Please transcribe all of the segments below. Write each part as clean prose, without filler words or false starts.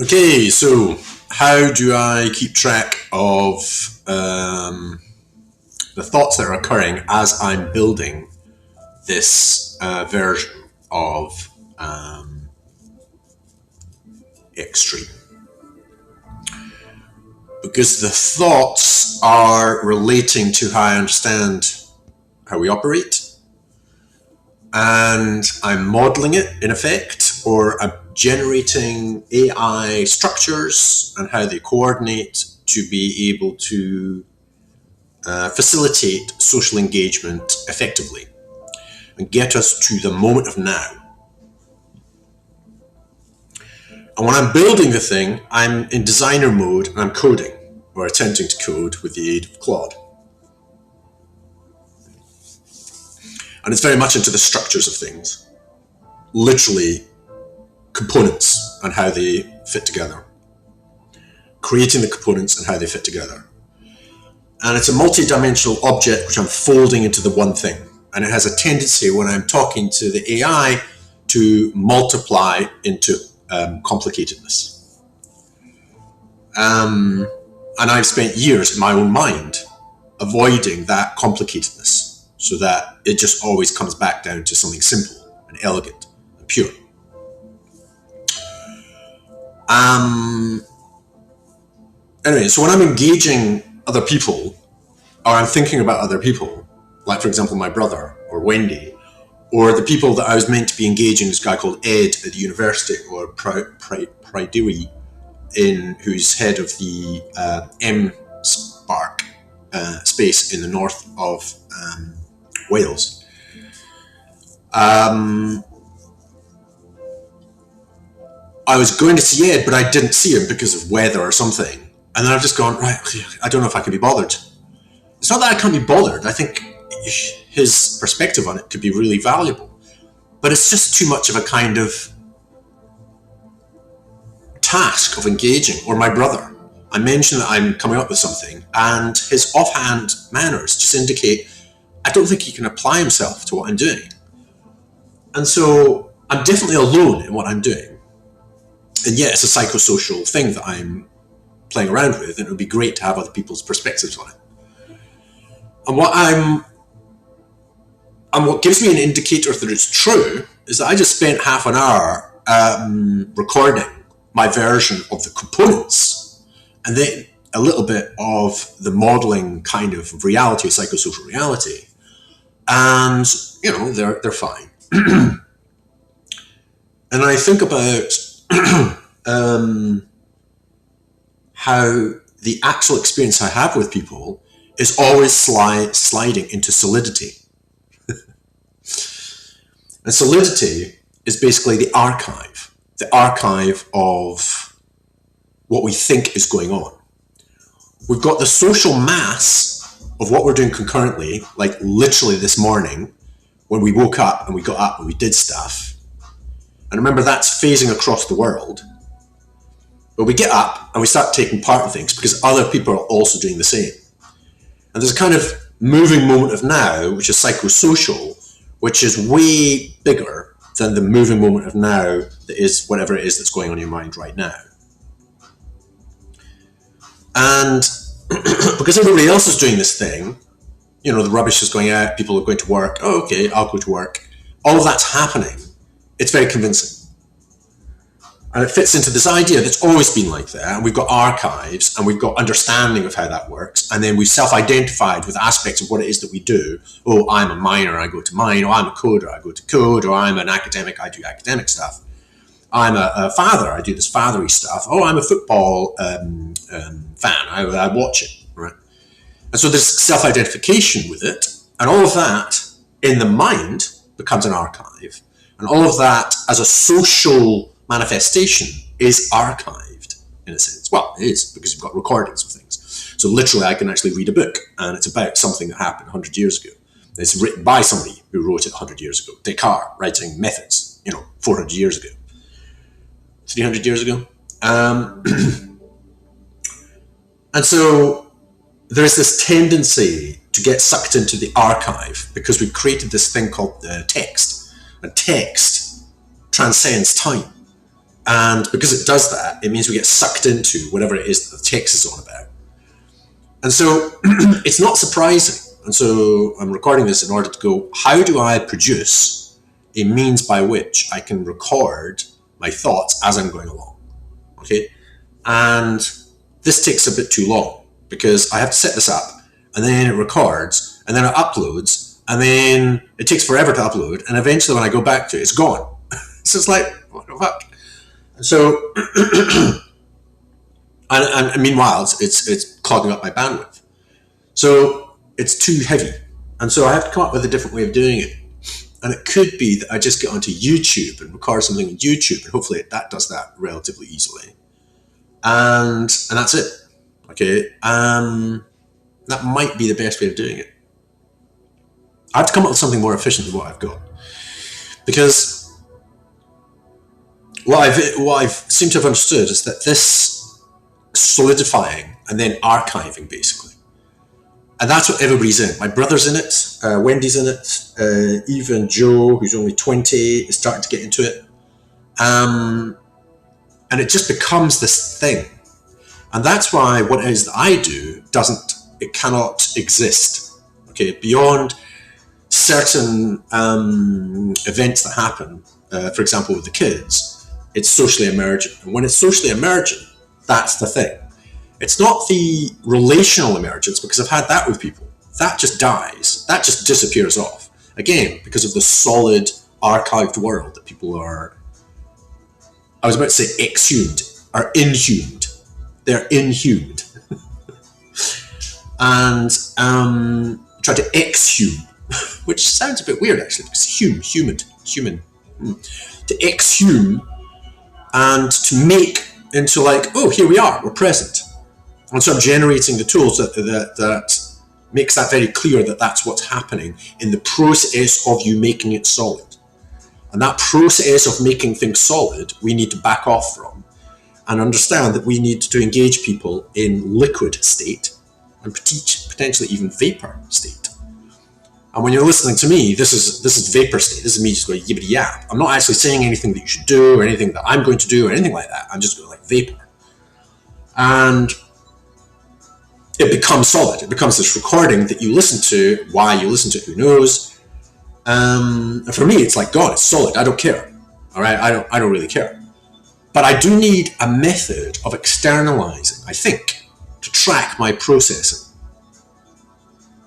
Okay, so how do I keep track of the thoughts that are occurring as I'm building this version of Xtreme? Because the thoughts are relating to how I understand how we operate, and I'm modeling it in effect, or I'm generating AI structures and how they coordinate to be able to facilitate social engagement effectively and get us to the moment of now. And when I'm building the thing, I'm in designer mode and I'm coding, or attempting to code with the aid of Claude. And it's very much into the structures of things, literally components and how they fit together, creating the components and how they fit together. And it's a multi-dimensional object which I'm folding into the one thing. And it has a tendency when I'm talking to the AI to multiply into complicatedness. And I've spent years in my own mind avoiding that complicatedness so that it just always comes back down to something simple and elegant and pure. Anyway, so when I'm engaging other people, or I'm thinking about other people, like for example my brother or Wendy, or the people that I was meant to be engaging, this guy called Ed at the university, or Pridiri, who's head of the M-Spark space in the north of Wales. I was going to see Ed, but I didn't see him because of weather or something. And then I've just gone, right, I don't know if I can be bothered. It's not that I can't be bothered. I think his perspective on it could be really valuable. But it's just too much of a kind of task of engaging. Or my brother. I mention that I'm coming up with something, and his offhand manners just indicate I don't think he can apply himself to what I'm doing. And so I'm definitely alone in what I'm doing. And yet it's a psychosocial thing that I'm playing around with, and it would be great to have other people's perspectives on it. And what gives me an indicator that it's true is that I just spent half an hour recording my version of the components, and then a little bit of the modeling kind of reality, psychosocial reality. And, they're fine. And I think about how the actual experience I have with people is always sliding into solidity. And solidity is basically the archive of what we think is going on. We've got the social mass of what we're doing concurrently, like literally this morning when we woke up and we got up and we did stuff. And remember, that's phasing across the world. But we get up and we start taking part in things because other people are also doing the same. And there's a kind of moving moment of now, which is psychosocial, which is way bigger than the moving moment of now that is whatever it is that's going on in your mind right now. And because everybody else is doing this thing, the rubbish is going out, people are going to work, oh, okay, I'll go to work. All of that's happening. It's very convincing. And it fits into this idea that's always been like that. And we've got archives and we've got understanding of how that works. And then we've self-identified with aspects of what it is that we do. Oh, I'm a miner, I go to mine. Oh, I'm a coder, I go to code. Or I'm an academic, I do academic stuff. I'm a father, I do this fathery stuff. Oh, I'm a football fan, I watch it, right? And so there's self-identification with it. And all of that in the mind becomes an archive. And all of that as a social manifestation is archived in a sense. Well, it is, because you've got recordings of things. So literally I can actually read a book and it's about something that happened 100 years ago. It's written by somebody who wrote it 100 years ago. Descartes writing methods, 400 years ago. 300 years ago. And so there's this tendency to get sucked into the archive because we've created this thing called the text. And text transcends time. And because it does that, it means we get sucked into whatever it is that the text is on about. And so it's not surprising. And so I'm recording this in order to go, how do I produce a means by which I can record my thoughts as I'm going along? Okay. And this takes a bit too long because I have to set this up and then it records and then it uploads and then it takes forever to upload. And eventually when I go back to it, it's gone. So it's like, what the fuck? And so, and meanwhile, it's clogging up my bandwidth. So it's too heavy. And so I have to come up with a different way of doing it. And it could be that I just get onto YouTube and record something on YouTube, and hopefully that does that relatively easily. And that's it. Okay. That might be the best way of doing it. I have to come up with something more efficient than what I've got. Because what I've seemed to have understood is that this solidifying and then archiving, basically. And that's what everybody's in. My brother's in it, Wendy's in it, even Joe, who's only 20, is starting to get into it. And it just becomes this thing. And that's why what it is that I do it cannot exist. Okay, beyond certain events that happen, for example, with the kids, it's socially emergent. And when it's socially emergent, that's the thing. It's not the relational emergence, because I've had that with people. That just dies. That just disappears off. Again, because of the solid archived world that people are, I was about to say exhumed, are inhumed. They're inhumed. And try to exhume, which sounds a bit weird actually, because human. To exhume and to make into like, oh, here we are, we're present. And so I'm generating the tools that makes that very clear that that's what's happening in the process of you making it solid. And that process of making things solid, we need to back off from and understand that we need to engage people in liquid state and potentially even vapor state. And when you're listening to me, this is vapor state. This is me just going yibbity yap. I'm not actually saying anything that you should do or anything that I'm going to do or anything like that. I'm just going like vapor. And it becomes solid. It becomes this recording that you listen to. Why you listen to it, who knows? And for me, it's like God. It's solid. I don't care. All right, I don't really care. But I do need a method of externalizing, I think, to track my processing.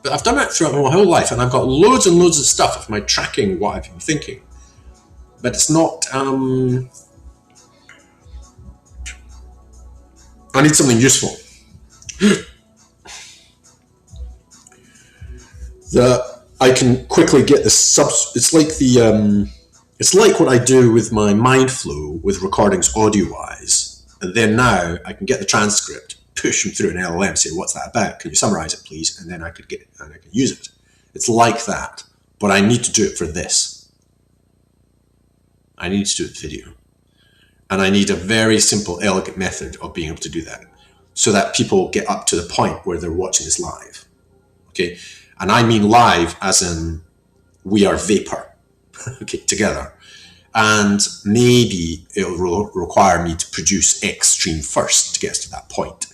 But I've done it throughout my whole life, and I've got loads and loads of stuff of my tracking what I've been thinking. But it's not. I need something useful. That I can quickly get this it's like it's like what I do with my Mindflow with recordings audio-wise, and then now I can get the transcript, push them through an LLM, say, what's that about? Can you summarize it, please? And then I could get it and I can use it. It's like that, but I need to do it for this. I need to do it with video. And I need a very simple, elegant method of being able to do that so that people get up to the point where they're watching this live. Okay. And I mean live as in we are vapor, okay, together. And maybe it'll require me to produce X stream first to get us to that point.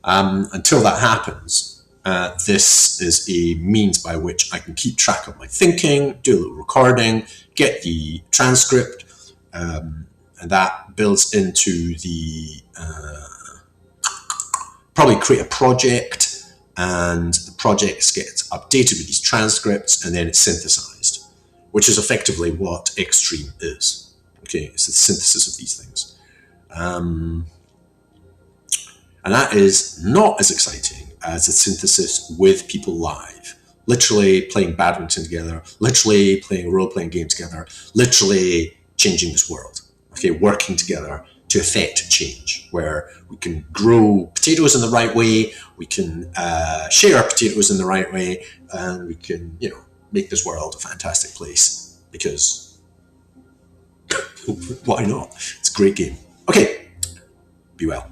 Until that happens, this is a means by which I can keep track of my thinking, do a little recording, get the transcript, and that builds into the, probably create a project, and the projects get updated with these transcripts, and then it's synthesized, which is effectively what Xstream is. Okay, it's the synthesis of these things. And that is not as exciting as a synthesis with people live, literally playing badminton together, literally playing a role-playing game together, literally changing this world, okay, working together to effect change, where we can grow potatoes in the right way, we can share our potatoes in the right way, and we can, make this world a fantastic place, because why not? It's a great game. Okay, be well.